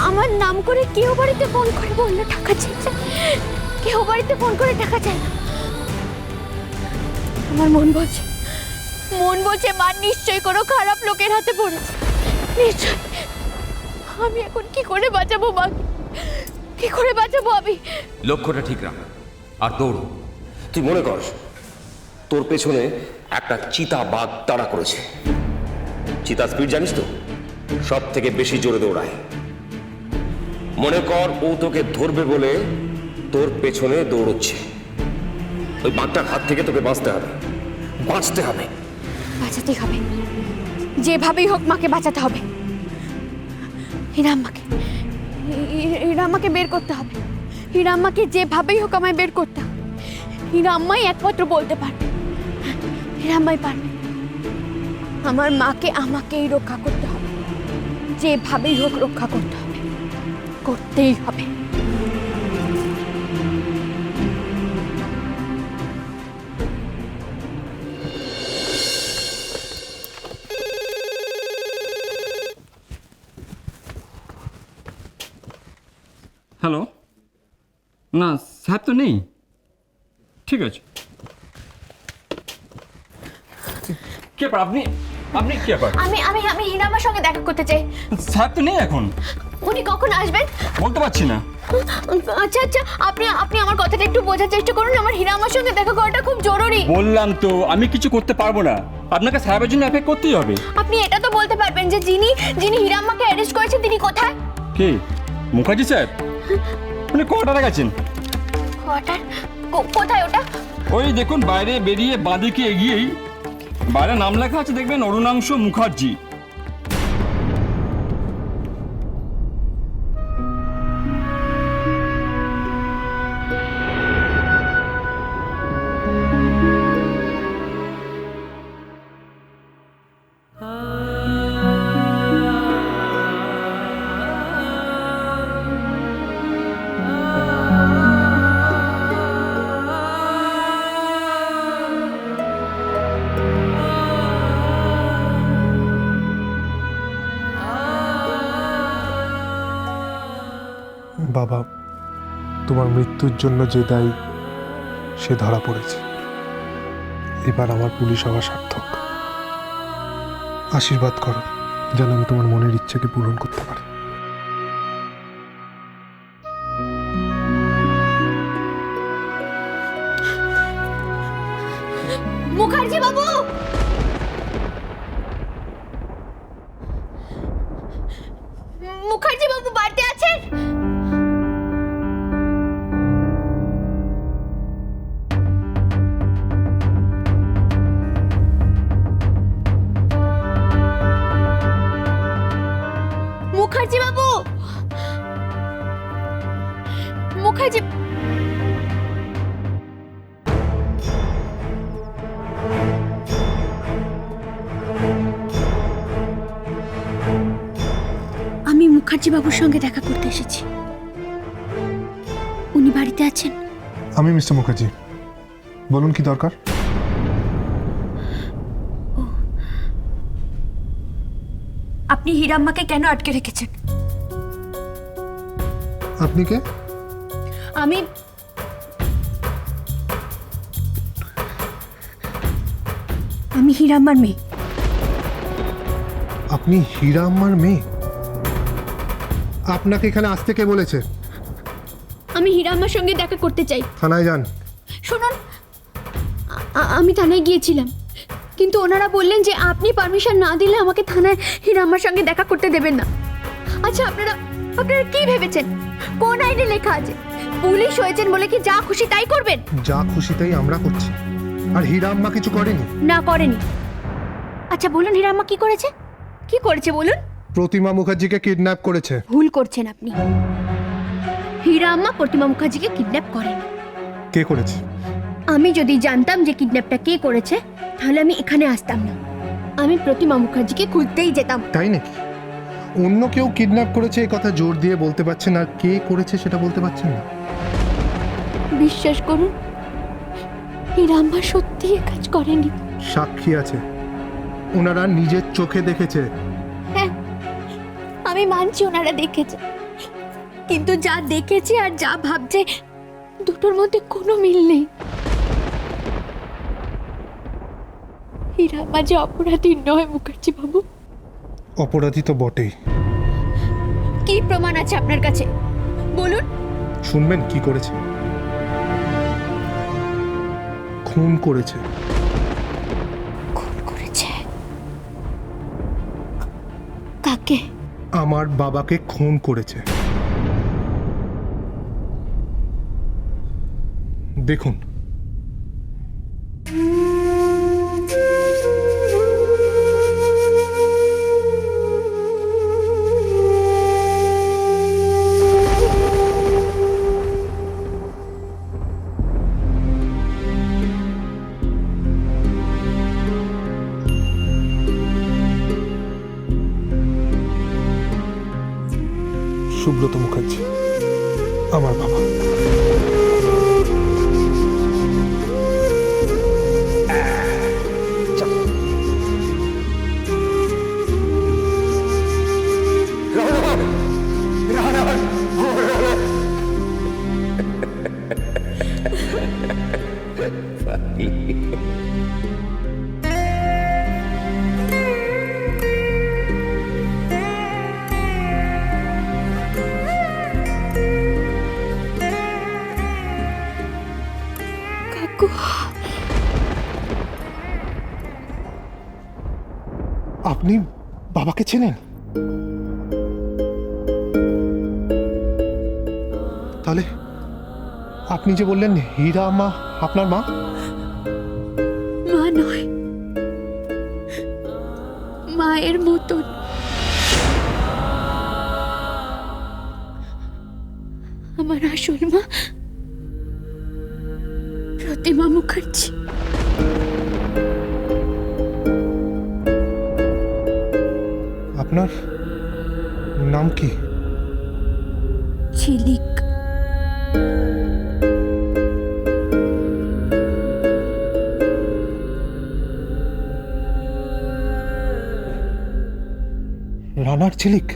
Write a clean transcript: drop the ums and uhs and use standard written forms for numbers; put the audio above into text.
আমার নাম করে কেউ বাড়িতে ফোন করে বললো টাকা চাইছে, কেউ বাড়িতে ফোন করে টাকা চায় না। আমার মন বলছে মা নিশ্চয়ই কোনো খারাপ লোকের হাতে পড়েছে, নিশ্চয়। আমি এখন কি করে বাঁচাবো মা, কি করে বাঁচাবো আমি? লক্ষ্যটা ঠিক রাখ আর দৌড়। তুই মনে কর তোর পেছনে একটা চিতা বাঘ তাড়া করেছে। চিতা স্পিড জানিস তো, সব থেকে বেশি জোরে দৌড়ায়। মনে কর ও তোকে ধরবে বলে তোর পেছনে দৌড়চ্ছে। ওই বাঘটার হাত থেকে তোকে বাঁচতে হবে। বাঁচাতেই হবে, যেভাবেই হোক মাকে বাঁচাতে হবে। হিরাম্মাকে বের করতে হবে। হিরাম্মাকে যেভাবেই হোক আমায় বের করতে হবে। হিরাম্মাই একমাত্র বলতে পারবে, হিরাম্মাই পারবে। আমার মাকে আমাকেই রক্ষা করতে হবে, যেভাবেই হোক রক্ষা করতে হবে, করতেই হবে। হ্যালো, না সাহেব তো নেই। ঠিক আছে, কে ব্যাপার? আপনি কে ব্যাপার? আমি হিরাম্মার সঙ্গে দেখা করতে চাই। সাহেব তো নেই এখন। উনি কখন আসবেন বলতে পারছি না। আচ্ছা আপনি আমার কথাটা একটু বোঝার চেষ্টা করুন। আমার হিরাম্মার সঙ্গে দেখা করাটা খুব জরুরি। বললাম তো আমি কিছু করতে পারবো না, আপনাকে সাহেবের জন্য অপেক্ষা করতেই হবে। আপনি এটা তো বলতে পারবেন যে যিনি হিরাম্মাকে অ্যারেস্ট করেছেন তিনি কোথায়? কে? মুখার্জি সাহেব? উনি কোয়ার্টারে গেছেন। কোয়ার্টার? কোথায় ওটা? ওই দেখুন বাইরে বেরিয়ে বাঁদিকে এগিয়েই বাইরে নাম লেখা আছে, দেখবেন অরুণাংশু মুখার্জি। বাবা, তোমার মৃত্যুর জন্য যে দায়ী সে ধরা পড়েছে। এবার আমার পুলিশ হওয়া সার্থক। আশীর্বাদ করো যেন আমি তোমার মনের ইচ্ছাকে পূরণ করতে পারি। মুখার্জি বাবু, মুখার্জি বাবু বাড়িতে আছেন? মুখার্জি বাবু, মুখার্জি আমি মুখার্জি বাবুর সঙ্গে দেখা করতে এসেছি। উনি বাড়িতে আছেন? আমি মিস্টার মুখার্জি, বলুন কি দরকার? আপনি হিরাম্মাকে কেন আটকে রেখেছেন? আপনি কে? আমি হিরাম্মার মেয়ে। আপনি হিরাম্মার মেয়ে? আপনাকে এখানে আসতে কে বলেছে? আমি হিরাম্মার সঙ্গে দেখা করতে চাই। থানায় যান। শুনুন, আমি থানায় গিয়েছিলাম, কিন্তু ওনারা বললেন যে আপনি পারমিশন না দিলে আমাকে থানায় হিরাম্মার সঙ্গে দেখা করতে দেবেন না। আচ্ছা আপনারা কি ভেবেছেন? কোন আইনে লেখা আছে পুলিশ হয়েছেন বলে কি যা খুশি তাই করবেন? যা খুশি তাই আমরা করছি, আর হিরাম্মা কিছু করেনি। না করেনি। আচ্ছা বলুন হিরাম্মা কি করেছে? কি করেছে বলুন? প্রতিমা মুখার্জিকে কিডন্যাপ করেছে। ভুল করছেন আপনি। হিরাম্মা প্রতিমা মুখার্জিকে কিডন্যাপ করেনি। কে করেছে? আমি যদি জানতাম যে কিডন্যাপটা কে করেছে তাহলে আমি এখানে আসতাম না। আমি প্রতিমা মুখার্জিকে খুঁজতেই যেতাম। তাই নাকি? অন্য কেউ কিডন্যাপ করেছে এই কথা জোর দিয়ে বলতে পারছেন, আর কে করেছে সেটা বলতে পারছেন না। বিশ্বাস করুন, হিরাম্মা সত্যি এ কাজ করেনি। সাক্ষী আছে, ওনারা নিজের চোখে দেখেছে। হ্যাঁ, আমি মানছি ওনারা দেখেছে, কিন্তু যা দেখেছে আর যা ভাবছে দুটোর মধ্যে কোনো মিল নেই। হীরাম্মা যে অপরাধী নয় মুখার্জি বাবু। অপরাধী তো বটেই। কি প্রমাণ আছে আপনার কাছে বলুন? শুনবেন কি করেছে? খুন করেছে। খুন করেছে? কাকে? আমার বাবাকে খুন করেছে। দেখুন, সুব্রত মুখার্জি আমার বাবা। কাকু, আপনি বাবাকে চেনেন? তাহলে আপনি যে বললেন হীরা মা আপনার মা? মা নয়, মায়ের মতন। আমার আসল মা প্রতিমা মুখার্জি। আপনার নাম কি? ঝিলিক। রানার ঝিলিক?